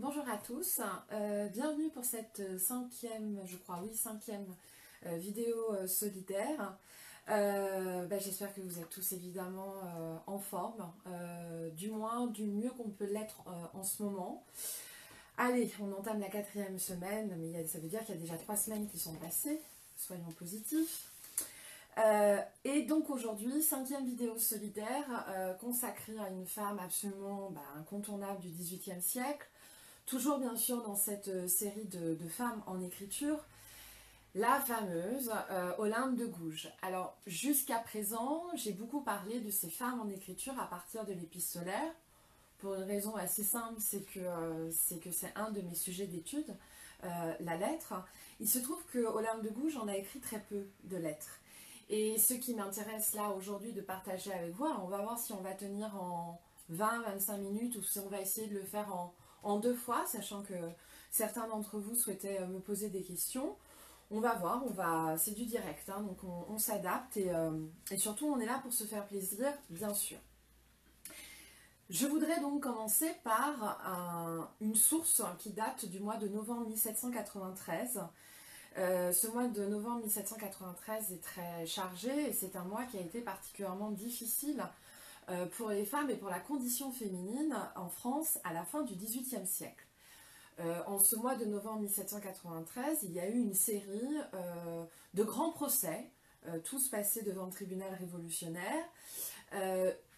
Bonjour à tous, bienvenue pour cette cinquième, je crois, oui, cinquième vidéo solidaire. J'espère que vous êtes tous évidemment en forme, du moins du mieux qu'on peut l'être en ce moment. Allez, on entame la quatrième semaine, mais ça veut dire qu'il y a déjà 3 semaines qui sont passées, soyons positifs. Et donc aujourd'hui, cinquième vidéo solidaire consacrée à une femme absolument incontournable du XVIIIe siècle. Toujours bien sûr dans cette série de femmes en écriture, la fameuse Olympe de Gouges. Alors jusqu'à présent, j'ai beaucoup parlé de ces femmes en écriture à partir de l'épistolaire, pour une raison assez simple, c'est que c'est un de mes sujets d'étude, la lettre. Il se trouve que Olympe de Gouges en a écrit très peu de lettres. Et ce qui m'intéresse là aujourd'hui de partager avec vous, alors on va voir si on va tenir en 20-25 minutes ou si on va essayer de le faire en 2 fois, sachant que certains d'entre vous souhaitaient me poser des questions. On va voir, c'est du direct, hein, donc on s'adapte et surtout on est là pour se faire plaisir, bien sûr. Je voudrais donc commencer par une source qui date du mois de novembre 1793. Ce mois de novembre 1793 est très chargé et c'est un mois qui a été particulièrement difficile pour les femmes et pour la condition féminine en France à la fin du XVIIIe siècle. En ce mois de novembre 1793, il y a eu une série de grands procès, tous passés devant le tribunal révolutionnaire,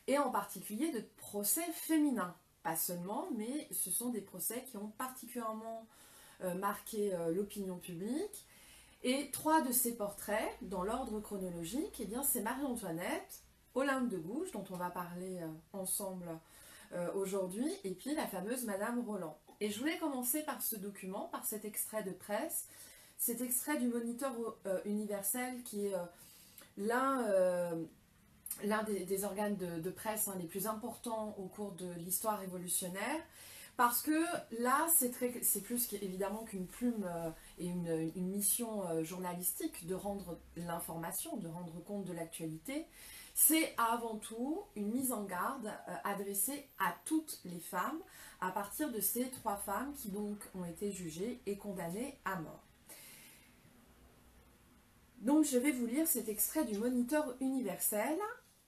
et en particulier de procès féminins. Pas seulement, mais ce sont des procès qui ont particulièrement marqué l'opinion publique. Et 3 de ces portraits, dans l'ordre chronologique, eh bien, c'est Marie-Antoinette, Olympe de Gouges, dont on va parler ensemble aujourd'hui, et puis la fameuse Madame Roland. Et je voulais commencer par ce document, par cet extrait de presse, cet extrait du Moniteur universel qui est l'un des organes de presse les plus importants au cours de l'histoire révolutionnaire, parce que là, c'est plus évidemment qu'une plume et une mission journalistique de rendre l'information, de rendre compte de l'actualité. C'est avant tout une mise en garde adressée à toutes les femmes, à partir de ces 3 femmes qui donc ont été jugées et condamnées à mort. Donc je vais vous lire cet extrait du Moniteur universel.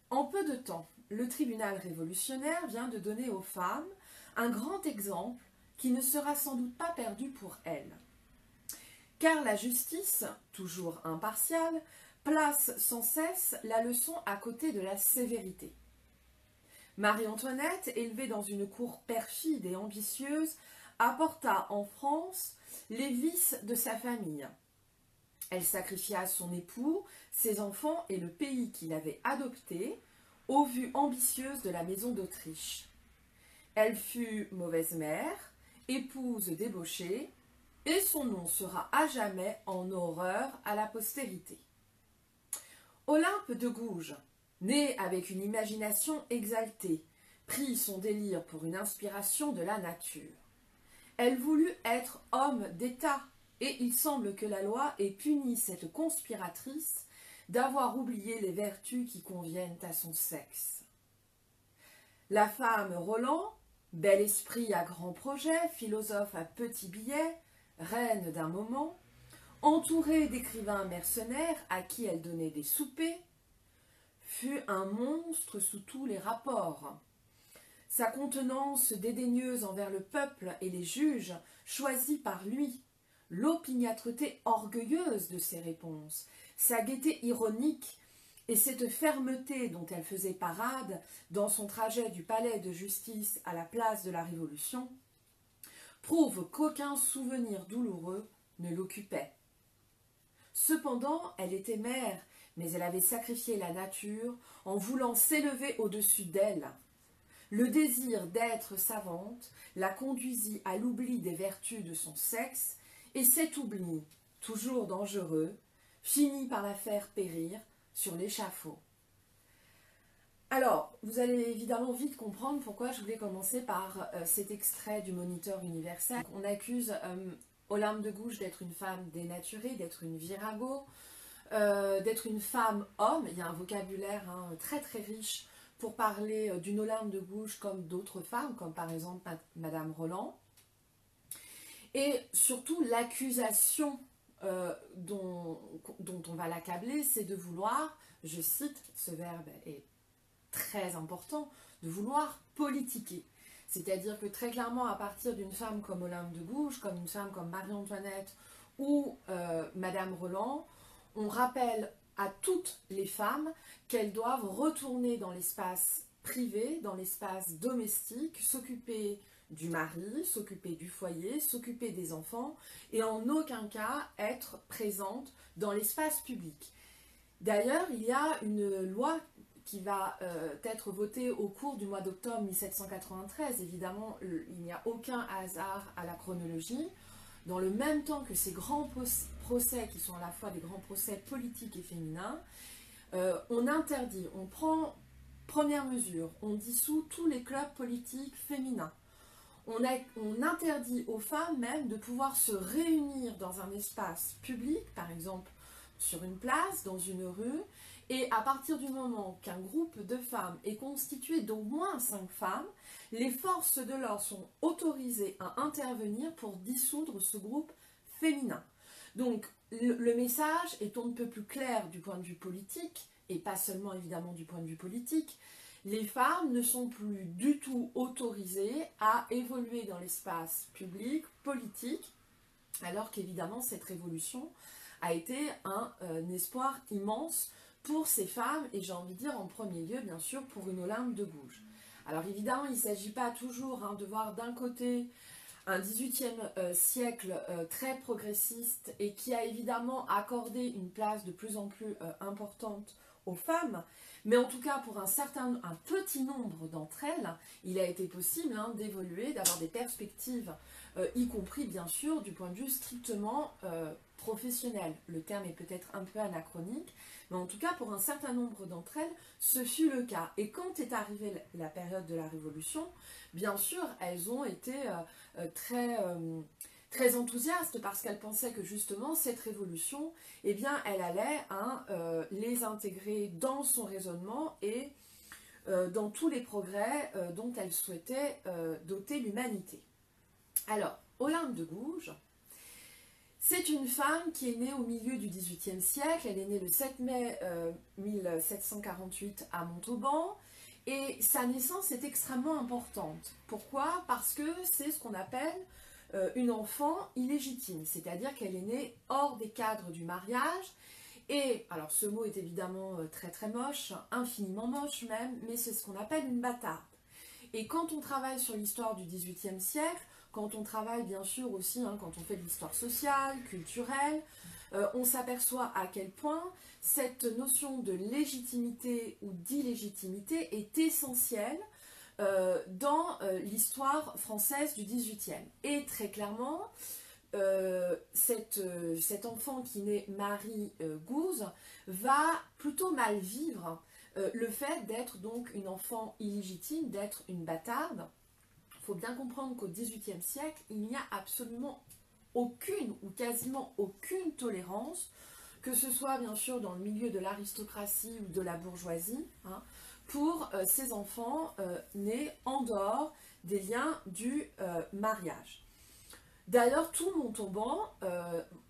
En peu de temps, le tribunal révolutionnaire vient de donner aux femmes un grand exemple qui ne sera sans doute pas perdu pour elles. Car la justice, toujours impartiale, place sans cesse la leçon à côté de la sévérité. Marie-Antoinette, élevée dans une cour perfide et ambitieuse, apporta en France les vices de sa famille. Elle sacrifia son époux, ses enfants et le pays qu'il avait adopté aux vues ambitieuses de la maison d'Autriche. Elle fut mauvaise mère, épouse débauchée, et son nom sera à jamais en horreur à la postérité. Olympe de Gouges, née avec une imagination exaltée, prit son délire pour une inspiration de la nature. Elle voulut être homme d'État, et il semble que la loi ait puni cette conspiratrice d'avoir oublié les vertus qui conviennent à son sexe. La femme Roland, bel esprit à grand projet, philosophe à petits billets, reine d'un moment, entourée d'écrivains mercenaires à qui elle donnait des soupers, fut un monstre sous tous les rapports. Sa contenance dédaigneuse envers le peuple et les juges choisis par lui, l'opiniâtreté orgueilleuse de ses réponses, sa gaieté ironique et cette fermeté dont elle faisait parade dans son trajet du palais de justice à la place de la Révolution, prouvent qu'aucun souvenir douloureux ne l'occupait. Cependant, elle était mère, mais elle avait sacrifié la nature en voulant s'élever au-dessus d'elle. Le désir d'être savante la conduisit à l'oubli des vertus de son sexe, et cet oubli, toujours dangereux, finit par la faire périr sur l'échafaud. Alors, vous allez évidemment vite comprendre pourquoi je voulais commencer par cet extrait du Moniteur universel. On accuse Olympe de Gouges d'être une femme dénaturée, d'être une virago, d'être une femme homme. Il y a un vocabulaire très très riche pour parler d'une Olympe de Gouges comme d'autres femmes, comme par exemple Madame Roland. Et surtout, l'accusation dont on va l'accabler, c'est de vouloir, je cite, ce verbe est très important, de vouloir politiquer. C'est-à-dire que très clairement, à partir d'une femme comme Olympe de Gouges, comme une femme comme Marie-Antoinette ou Madame Roland, on rappelle à toutes les femmes qu'elles doivent retourner dans l'espace privé, dans l'espace domestique, s'occuper du mari, s'occuper du foyer, s'occuper des enfants et en aucun cas être présente dans l'espace public. D'ailleurs, il y a une loi qui va être votée au cours du mois d'octobre 1793. Évidemment, il n'y a aucun hasard à la chronologie. Dans le même temps que ces grands procès, qui sont à la fois des grands procès politiques et féminins, on interdit, on prend première mesure, on dissout tous les clubs politiques féminins. On interdit aux femmes même de pouvoir se réunir dans un espace public, par exemple sur une place, dans une rue, et à partir du moment qu'un groupe de femmes est constitué d'au moins 5 femmes, les forces de l'ordre sont autorisées à intervenir pour dissoudre ce groupe féminin. Donc le message est on ne peut plus clair du point de vue politique, et pas seulement évidemment du point de vue politique. Les femmes ne sont plus du tout autorisées à évoluer dans l'espace public, politique, alors qu'évidemment cette révolution a été un espoir immense pour ces femmes, et j'ai envie de dire en premier lieu bien sûr pour une Olympe de Gouges. Alors évidemment il ne s'agit pas toujours de voir d'un côté un XVIIIe siècle très progressiste et qui a évidemment accordé une place de plus en plus importante aux femmes, mais en tout cas pour un petit nombre d'entre elles, il a été possible d'évoluer, d'avoir des perspectives, y compris bien sûr du point de vue strictement professionnel. Le terme est peut-être un peu anachronique, mais en tout cas pour un certain nombre d'entre elles, ce fut le cas. Et quand est arrivée la période de la Révolution, bien sûr, elles ont été très enthousiastes parce qu'elles pensaient que justement cette révolution, eh bien, elle allait les intégrer dans son raisonnement et dans tous les progrès dont elle souhaitait doter l'humanité. Alors, Olympe de Gouges, c'est une femme qui est née au milieu du XVIIIe siècle. Elle est née le 7 mai 1748 à Montauban. Et sa naissance est extrêmement importante. Pourquoi? Parce que c'est ce qu'on appelle une enfant illégitime. C'est-à-dire qu'elle est née hors des cadres du mariage. Et, alors ce mot est évidemment très très moche, infiniment moche même, mais c'est ce qu'on appelle une bâtarde. Et quand on travaille sur l'histoire du XVIIIe siècle, quand on travaille bien sûr aussi, quand on fait de l'histoire sociale, culturelle, on s'aperçoit à quel point cette notion de légitimité ou d'illégitimité est essentielle dans l'histoire française du XVIIIe. Et très clairement, cet enfant qui naît Marie Gouze va plutôt mal vivre le fait d'être donc une enfant illégitime, d'être une bâtarde. Il faut bien comprendre qu'au XVIIIe siècle, il n'y a absolument aucune ou quasiment aucune tolérance, que ce soit bien sûr dans le milieu de l'aristocratie ou de la bourgeoisie, pour ces enfants nés en dehors des liens du mariage. D'ailleurs, tout Montauban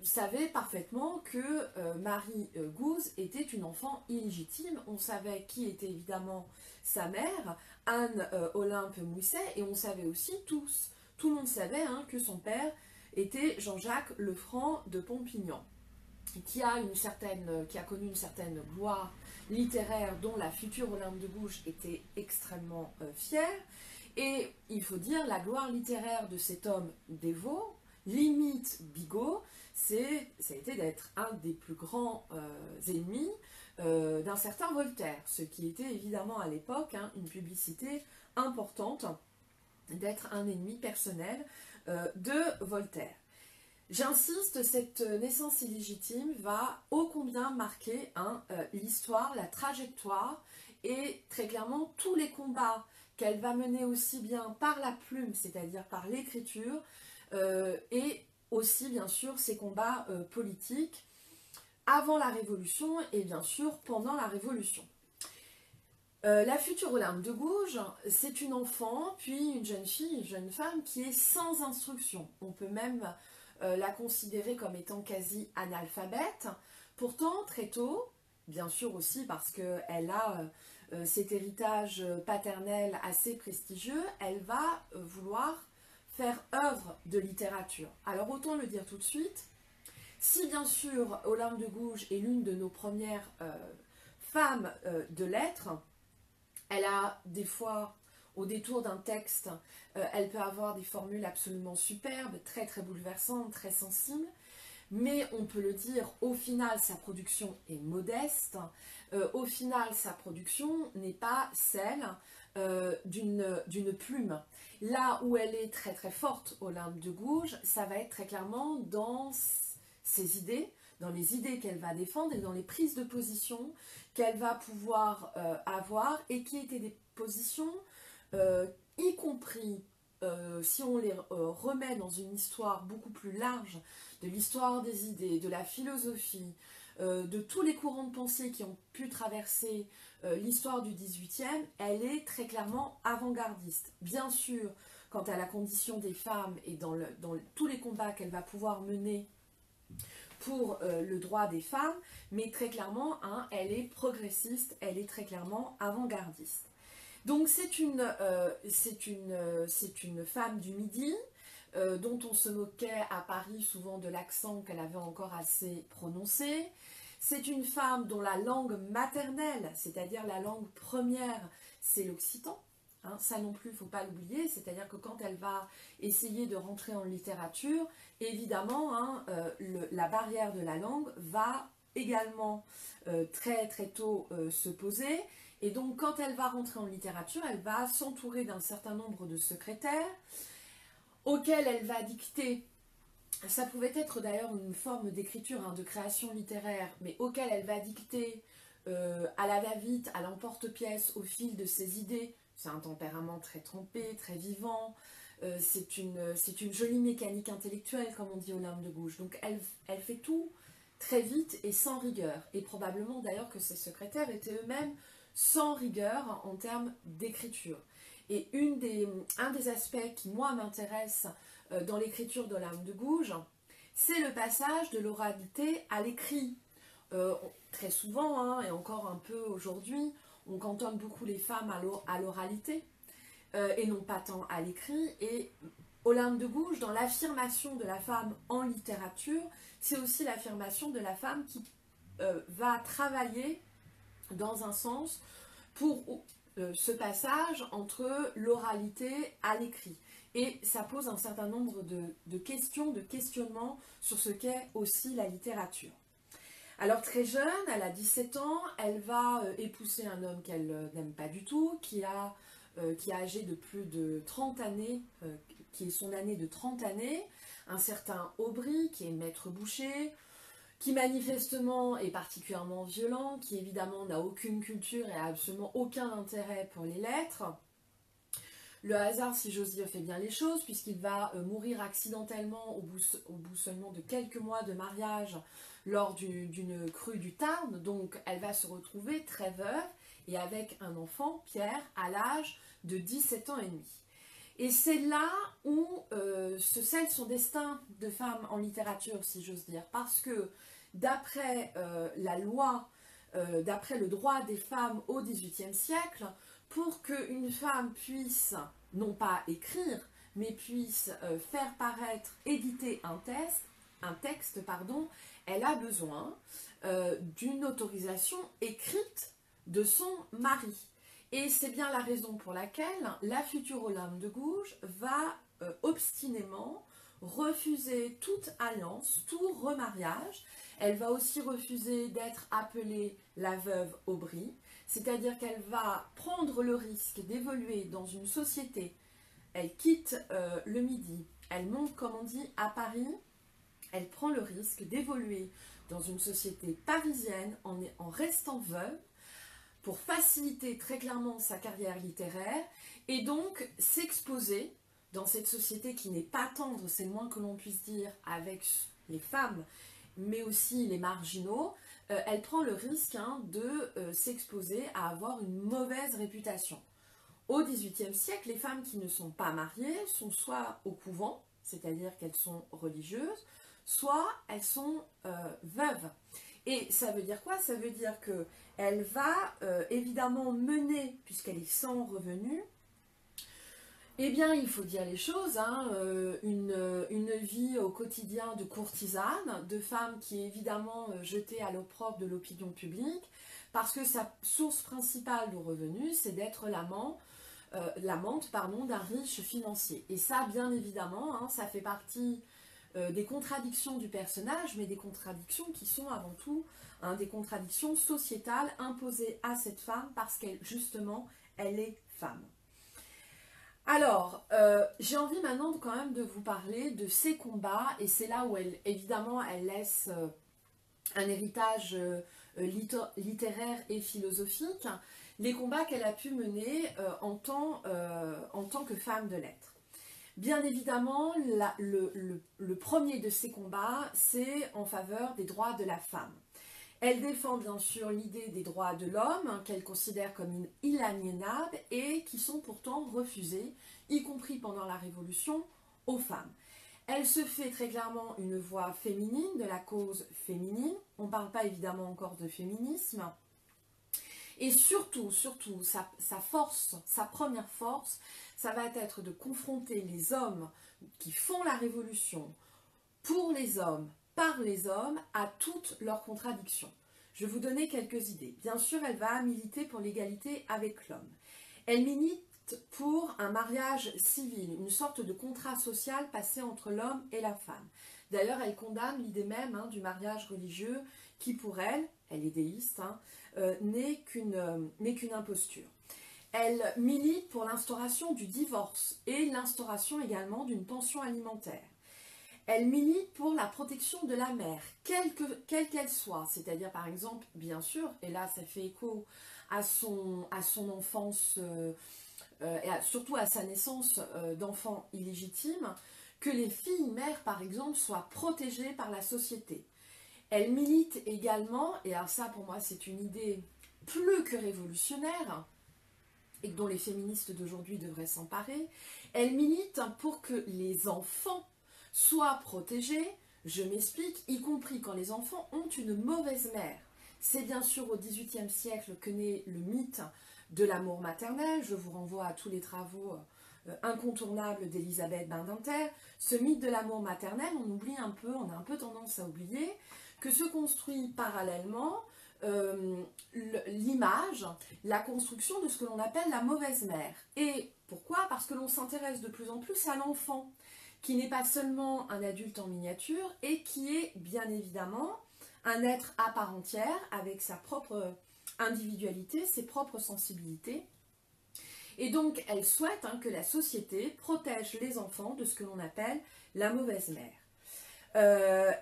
savait parfaitement que Marie Gouze était une enfant illégitime. On savait qui était évidemment sa mère, Anne Olympe Mouisset, et on savait aussi tout le monde savait que son père était Jean-Jacques Lefranc de Pompignan, qui a connu une certaine gloire littéraire dont la future Olympe de Gouges était extrêmement fière. Et il faut dire, la gloire littéraire de cet homme dévot, limite bigot, ça a été d'être un des plus grands ennemis d'un certain Voltaire, ce qui était évidemment à l'époque une publicité importante d'être un ennemi personnel de Voltaire. J'insiste, cette naissance illégitime va ô combien marquer l'histoire, la trajectoire et très clairement tous les combats qu'elle va mener aussi bien par la plume, c'est-à-dire par l'écriture, et aussi bien sûr ses combats politiques avant la Révolution et bien sûr pendant la Révolution. La future Olympe de Gouges, c'est une enfant, puis une jeune fille, une jeune femme qui est sans instruction. On peut même la considérer comme étant quasi analphabète. Pourtant, très tôt, bien sûr aussi parce qu'elle a cet héritage paternel assez prestigieux, elle va vouloir faire œuvre de littérature. Alors autant le dire tout de suite, si bien sûr Olympe de Gouges est l'une de nos premières femmes de lettres, elle a des fois, au détour d'un texte, elle peut avoir des formules absolument superbes, très très bouleversantes, très sensibles. Mais on peut le dire, au final, sa production est modeste. Au final, sa production n'est pas celle d'une plume. Là où elle est très très forte, Olympe de Gouges, ça va être très clairement dans ses idées, dans les idées qu'elle va défendre et dans les prises de position qu'elle va pouvoir avoir et qui étaient des positions, y compris si on les remet dans une histoire beaucoup plus large de l'histoire des idées, de la philosophie, de tous les courants de pensée qui ont pu traverser l'histoire du XVIIIe, elle est très clairement avant-gardiste. Bien sûr, quant à la condition des femmes et dans tous les combats qu'elle va pouvoir mener pour le droit des femmes, mais très clairement, hein, elle est progressiste, elle est très clairement avant-gardiste. Donc c'est une femme du Midi, dont on se moquait à Paris souvent de l'accent qu'elle avait encore assez prononcé. C'est une femme dont la langue maternelle, c'est-à-dire la langue première, c'est l'occitan. Hein, ça non plus, il ne faut pas l'oublier, c'est-à-dire que quand elle va essayer de rentrer en littérature, évidemment, hein, la barrière de la langue va également très très tôt se poser. Et donc quand elle va rentrer en littérature, elle va s'entourer d'un certain nombre de secrétaires auxquels elle va dicter, ça pouvait être d'ailleurs une forme d'écriture, hein, de création littéraire, mais auquel elle va dicter à la va-vite, à l'emporte-pièce, au fil de ses idées. C'est un tempérament très trempé, très vivant, c'est une jolie mécanique intellectuelle, comme on dit Olympe de Gouges. Donc elle fait tout très vite et sans rigueur. Et probablement d'ailleurs que ses secrétaires étaient eux-mêmes sans rigueur en termes d'écriture. Et un des aspects qui, moi, m'intéresse dans l'écriture d'Olympe de Gouges, c'est le passage de l'oralité à l'écrit. Très souvent, hein, et encore un peu aujourd'hui, on cantonne beaucoup les femmes à l'oralité, et non pas tant à l'écrit. Et Olympe de Gouges, dans l'affirmation de la femme en littérature, c'est aussi l'affirmation de la femme qui va travailler dans un sens pour ce passage entre l'oralité à l'écrit. Et ça pose un certain nombre de questions, de questionnements sur ce qu'est aussi la littérature. Alors très jeune, elle a 17 ans, elle va épouser un homme qu'elle n'aime pas du tout, qui est âgé de plus de 30 années, qui est son année de 30 années, un certain Aubry, qui est maître boucher, qui manifestement est particulièrement violent, qui évidemment n'a aucune culture et a absolument aucun intérêt pour les lettres. Le hasard, si j'ose dire, fait bien les choses, puisqu'il va mourir accidentellement au bout seulement de quelques mois de mariage lors d'une crue du Tarn. Donc elle va se retrouver très veuve et avec un enfant, Pierre, à l'âge de 17 ans et demi. Et c'est là où se scelle son destin de femme en littérature, si j'ose dire, parce que d'après la loi, d'après le droit des femmes au XVIIIe siècle, pour qu'une femme puisse, non pas écrire, mais puisse faire paraître, éditer un texte, elle a besoin d'une autorisation écrite de son mari. Et c'est bien la raison pour laquelle la future Olympe de Gouges va obstinément refuser toute alliance, tout remariage. Elle va aussi refuser d'être appelée la veuve Aubry, c'est-à-dire qu'elle va prendre le risque d'évoluer dans une société. Elle quitte le Midi, elle monte, comme on dit, à Paris, elle prend le risque d'évoluer dans une société parisienne en restant veuve, pour faciliter très clairement sa carrière littéraire et donc s'exposer dans cette société qui n'est pas tendre, c'est le moins que l'on puisse dire, avec les femmes, mais aussi les marginaux, elle prend le risque de s'exposer à avoir une mauvaise réputation. Au XVIIIe siècle, les femmes qui ne sont pas mariées sont soit au couvent, c'est-à-dire qu'elles sont religieuses, soit elles sont veuves. Et ça veut dire quoi? Ça veut dire qu'elle va évidemment mener, puisqu'elle est sans revenu, eh bien, il faut dire les choses, une vie au quotidien de courtisane, de femme qui est évidemment jetée à l'opprobre de l'opinion publique, parce que sa source principale de revenus, c'est d'être l'amante d'un riche financier. Et ça, bien évidemment, ça fait partie des contradictions du personnage, mais des contradictions qui sont avant tout des contradictions sociétales imposées à cette femme parce qu'elle, justement, elle est femme. Alors, j'ai envie maintenant quand même de vous parler de ses combats, et c'est là où évidemment, elle laisse un héritage littéraire et philosophique, les combats qu'elle a pu mener en tant que femme de lettres. Bien évidemment, le premier de ces combats, c'est en faveur des droits de la femme. Elle défend bien sûr l'idée des droits de l'homme, qu'elle considère comme inaliénables et qui sont pourtant refusés, y compris pendant la Révolution, aux femmes. Elle se fait très clairement une voix féminine, de la cause féminine. On ne parle pas évidemment encore de féminisme. Et surtout, sa force, sa première force, ça va être de confronter les hommes qui font la Révolution pour les hommes, par les hommes, à toutes leurs contradictions. Je vais vous donner quelques idées. Bien sûr, elle va militer pour l'égalité avec l'homme. Elle milite pour un mariage civil, une sorte de contrat social passé entre l'homme et la femme. D'ailleurs, elle condamne l'idée même du mariage religieux qui, pour elle, elle est déiste, n'est qu'une imposture. Elle milite pour l'instauration du divorce et l'instauration également d'une pension alimentaire. Elle milite pour la protection de la mère, quelle qu'elle soit, c'est-à-dire par exemple, bien sûr, et là ça fait écho à son enfance, et surtout à sa naissance d'enfant illégitime, que les filles mères par exemple soient protégées par la société. Elle milite également, et alors ça pour moi c'est une idée plus que révolutionnaire, et dont les féministes d'aujourd'hui devraient s'emparer, elle milite pour que les enfants soient protégés, je m'explique, y compris quand les enfants ont une mauvaise mère. C'est bien sûr au XVIIIe siècle que naît le mythe de l'amour maternel. Je vous renvoie à tous les travaux incontournables d'Elisabeth Badinter. Ce mythe de l'amour maternel, on a un peu tendance à oublier que se construit parallèlement l'image, la construction de ce que l'on appelle la mauvaise mère. Et pourquoi? Parce que l'on s'intéresse de plus en plus à l'enfant, qui n'est pas seulement un adulte en miniature et qui est bien évidemment un être à part entière avec sa propre individualité, ses propres sensibilités. Et donc elle souhaite que la société protège les enfants de ce que l'on appelle la mauvaise mère.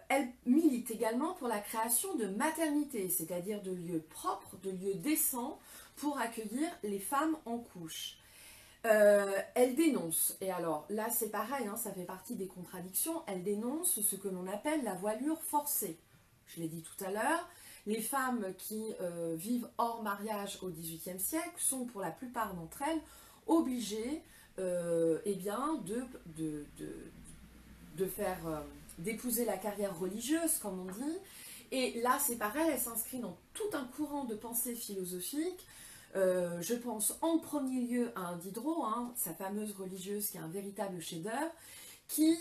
Elle milite également pour la création de maternités, c'est-à-dire de lieux propres, de lieux décents pour accueillir les femmes en couche. Elle dénonce, et alors là c'est pareil, ça fait partie des contradictions, elle dénonce ce que l'on appelle la voilure forcée. Je l'ai dit tout à l'heure, les femmes qui vivent hors mariage au XVIIIe siècle sont pour la plupart d'entre elles obligées d'épouser la carrière religieuse, comme on dit. Et là, c'est pareil, elle s'inscrit dans tout un courant de pensée philosophique. Je pense en premier lieu à un Diderot, sa fameuse religieuse qui est un véritable chef-d'œuvre, qui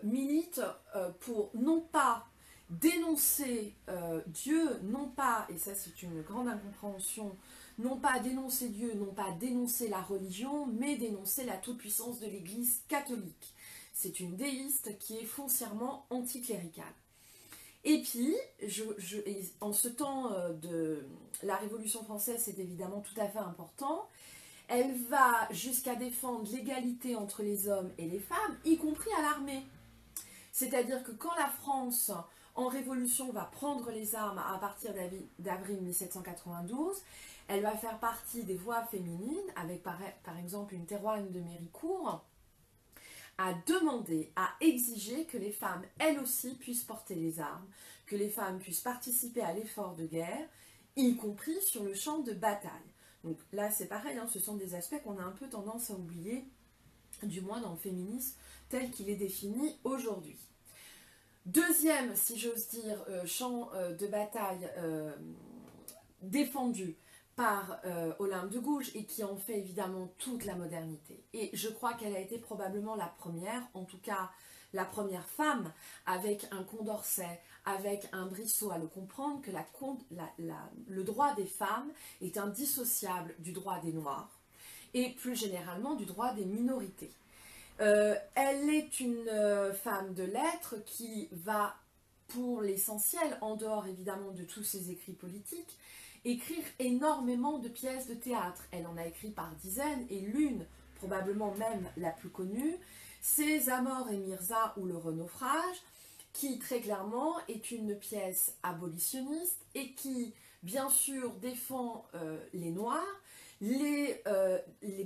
milite pour non pas dénoncer Dieu, non pas, et ça c'est une grande incompréhension, non pas dénoncer Dieu, non pas dénoncer la religion, mais dénoncer la toute-puissance de l'Église catholique. C'est une déiste qui est foncièrement anticléricale. Et puis, en ce temps de la Révolution française, c'est évidemment tout à fait important, elle va jusqu'à défendre l'égalité entre les hommes et les femmes, y compris à l'armée. C'est-à-dire que quand la France, en Révolution, va prendre les armes à partir d'avril 1792, elle va faire partie des voix féminines, avec par exemple une Théroigne de Méricourt, à demander, à exiger que les femmes, elles aussi, puissent porter les armes, que les femmes puissent participer à l'effort de guerre, y compris sur le champ de bataille. Donc là, c'est pareil, hein, ce sont des aspects qu'on a un peu tendance à oublier, du moins dans le féminisme tel qu'il est défini aujourd'hui. Deuxième, si j'ose dire, champ de bataille défendu par Olympe de Gouges et qui en fait évidemment toute la modernité. Et je crois qu'elle a été probablement la première, en tout cas la première femme avec un Condorcet, avec un Brissot, à le comprendre que le droit des femmes est indissociable du droit des Noirs et plus généralement du droit des minorités. Elle est une femme de lettres qui va, pour l'essentiel, en dehors évidemment de tous ses écrits politiques, écrire énormément de pièces de théâtre. Elle en a écrit par dizaines, et l'une, probablement même la plus connue, c'est Zamore et Mirza ou le Renaufrage, qui très clairement est une pièce abolitionniste et qui, bien sûr, défend les Noirs, les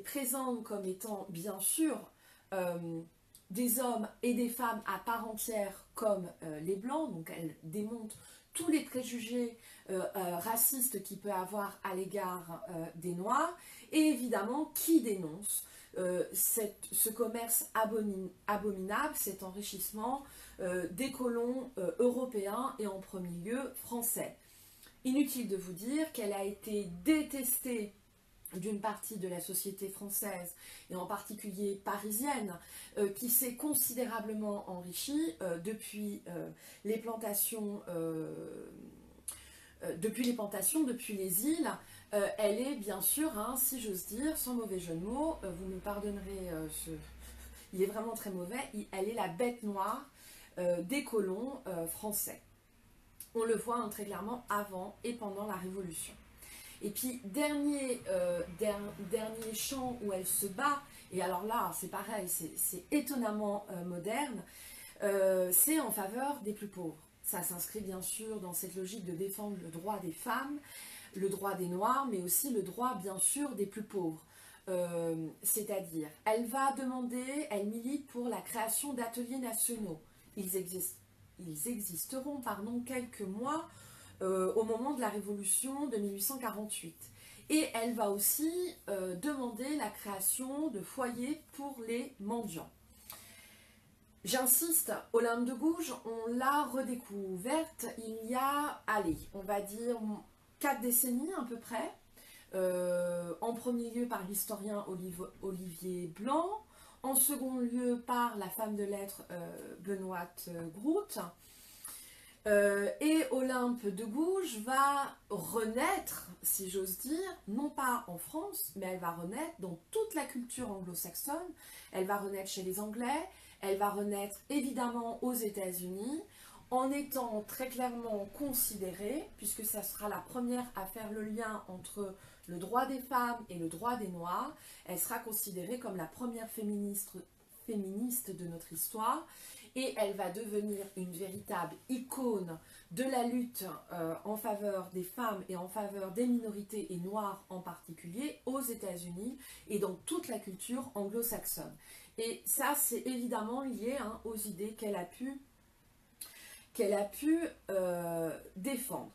présente comme étant, bien sûr, des hommes et des femmes à part entière comme les Blancs, donc elle démonte tous les préjugés racistes qu'il peut avoir à l'égard des Noirs, et évidemment qui dénonce ce commerce abominable, cet enrichissement des colons européens et en premier lieu français. Inutile de vous dire qu'elle a été détestée d'une partie de la société française, et en particulier parisienne, qui s'est considérablement enrichie depuis les plantations, depuis les îles. Elle est bien sûr, hein, si j'ose dire, sans mauvais jeu de mots, vous me pardonnerez, il est vraiment très mauvais, elle est la bête noire des colons français. On le voit hein, très clairement avant et pendant la Révolution. Et puis, dernier champ où elle se bat, et alors là, c'est pareil, c'est étonnamment moderne, c'est en faveur des plus pauvres. Ça s'inscrit bien sûr dans cette logique de défendre le droit des femmes, le droit des Noirs, mais aussi le droit, bien sûr, des plus pauvres. C'est-à-dire, elle va demander, elle milite pour la création d'ateliers nationaux. Ils existeront quelques mois au moment de la Révolution de 1848. Et elle va aussi demander la création de foyers pour les mendiants. J'insiste, Olympe de Gouges, on l'a redécouverte il y a, allez, on va dire 4 décennies à peu près, en premier lieu par l'historien Olivier Blanc, en second lieu par la femme de lettres Benoît Groult. Et Olympe de Gouges va renaître, si j'ose dire, non pas en France, mais elle va renaître dans toute la culture anglo-saxonne. Elle va renaître chez les Anglais, elle va renaître évidemment aux États-Unis, en étant très clairement considérée, puisque ça sera la première à faire le lien entre le droit des femmes et le droit des Noirs. Elle sera considérée comme la première féministe de notre histoire. Et elle va devenir une véritable icône de la lutte en faveur des femmes et en faveur des minorités et noires en particulier aux États-Unis et dans toute la culture anglo-saxonne. Et ça, c'est évidemment lié hein, aux idées qu'elle a pu défendre.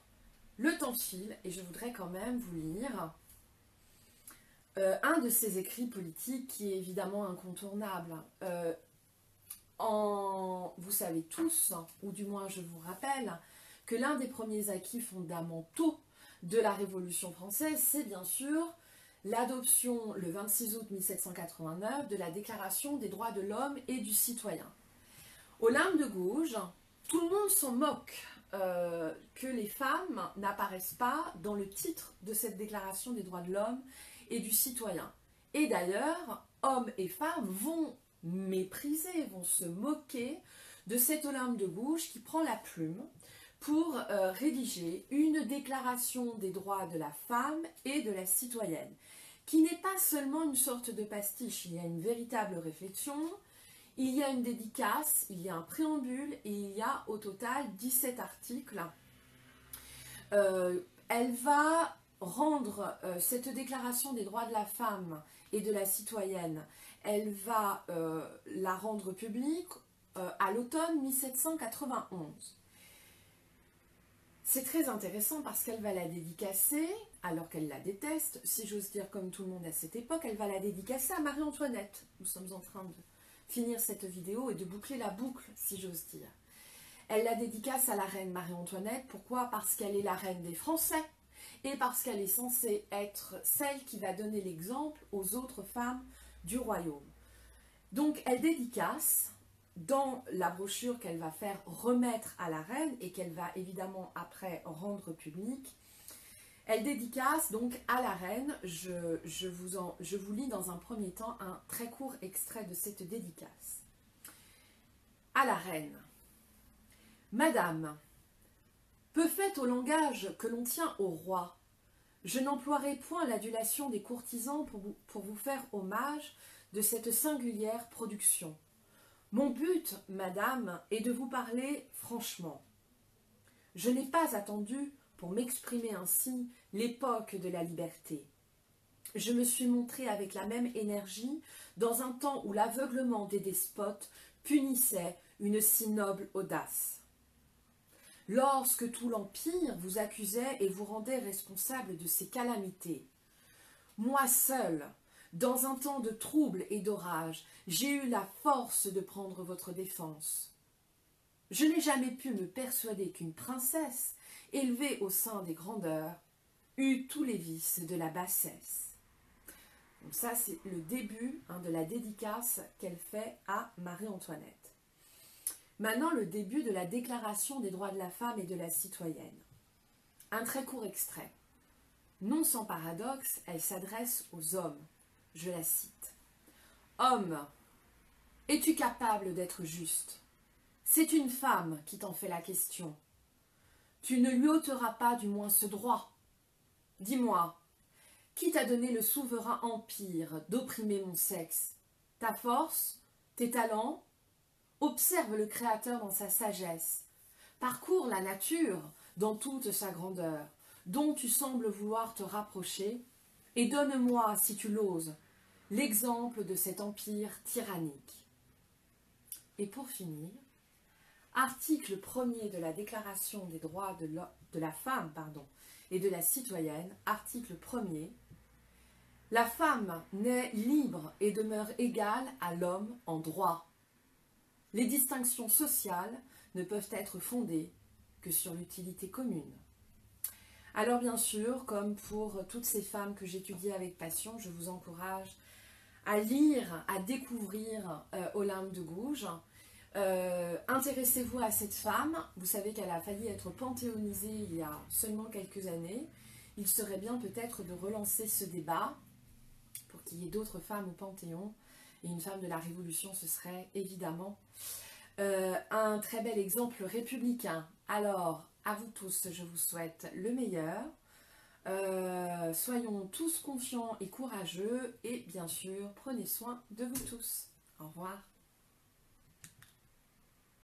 Le temps file et je voudrais quand même vous lire un de ses écrits politiques qui est évidemment incontournable. Vous savez tous, ou du moins je vous rappelle, que l'un des premiers acquis fondamentaux de la Révolution française, c'est bien sûr l'adoption le 26 août 1789 de la Déclaration des droits de l'homme et du citoyen. Olympe de Gouges, tout le monde s'en moque que les femmes n'apparaissent pas dans le titre de cette Déclaration des droits de l'homme et du citoyen. Et d'ailleurs, hommes et femmes vont mépriser, vont se moquer de cette Olympe de Gouges qui prend la plume pour rédiger une déclaration des droits de la femme et de la citoyenne, qui n'est pas seulement une sorte de pastiche, il y a une véritable réflexion, il y a une dédicace, il y a un préambule et il y a au total 17 articles. Elle va rendre cette déclaration des droits de la femme et de la citoyenne, Elle va la rendre publique à l'automne 1791. C'est très intéressant parce qu'elle va la dédicacer, alors qu'elle la déteste, si j'ose dire comme tout le monde à cette époque, elle va la dédicacer à Marie-Antoinette. Nous sommes en train de finir cette vidéo et de boucler la boucle, si j'ose dire. Elle la dédicace à la reine Marie-Antoinette. Pourquoi? Parce qu'elle est la reine des Français et parce qu'elle est censée être celle qui va donner l'exemple aux autres femmes du royaume. Donc elle dédicace dans la brochure qu'elle va faire remettre à la reine et qu'elle va évidemment après rendre publique. Elle dédicace donc à la reine. Je vous lis dans un premier temps un très court extrait de cette dédicace. À la reine. Madame, peu faite au langage que l'on tient au roi, je n'emploierai point l'adulation des courtisans pour vous faire hommage de cette singulière production. Mon but, madame, est de vous parler franchement. Je n'ai pas attendu, pour m'exprimer ainsi, l'époque de la liberté. Je me suis montrée avec la même énergie dans un temps où l'aveuglement des despotes punissait une si noble audace. Lorsque tout l'Empire vous accusait et vous rendait responsable de ces calamités. Moi seul, dans un temps de trouble et d'orage, j'ai eu la force de prendre votre défense. Je n'ai jamais pu me persuader qu'une princesse, élevée au sein des grandeurs, eût tous les vices de la bassesse. Donc ça, c'est le début de la dédicace qu'elle fait à Marie-Antoinette. Maintenant, le début de la Déclaration des droits de la femme et de la citoyenne. Un très court extrait. Non sans paradoxe, elle s'adresse aux hommes. Je la cite. « Homme, es-tu capable d'être juste? C'est une femme qui t'en fait la question. Tu ne lui ôteras pas du moins ce droit. Dis-moi, qui t'a donné le souverain empire d'opprimer mon sexe? Ta force? Tes talents? Observe le Créateur dans sa sagesse. Parcours la nature dans toute sa grandeur, dont tu sembles vouloir te rapprocher, et donne-moi, si tu l'oses, l'exemple de cet empire tyrannique. » Et pour finir, article 1er de la Déclaration des droits de la femme et de la citoyenne, article 1er. La femme naît libre et demeure égale à l'homme en droit. Les distinctions sociales ne peuvent être fondées que sur l'utilité commune. Alors bien sûr, comme pour toutes ces femmes que j'étudie avec passion, je vous encourage à lire, à découvrir Olympe de Gouges. Intéressez-vous à cette femme. Vous savez qu'elle a failli être panthéonisée il y a seulement quelques années. Il serait bien peut-être de relancer ce débat pour qu'il y ait d'autres femmes au Panthéon. Et une femme de la Révolution, ce serait évidemment un très bel exemple républicain. Alors, à vous tous, je vous souhaite le meilleur. Soyons tous confiants et courageux et bien sûr, prenez soin de vous tous. Au revoir.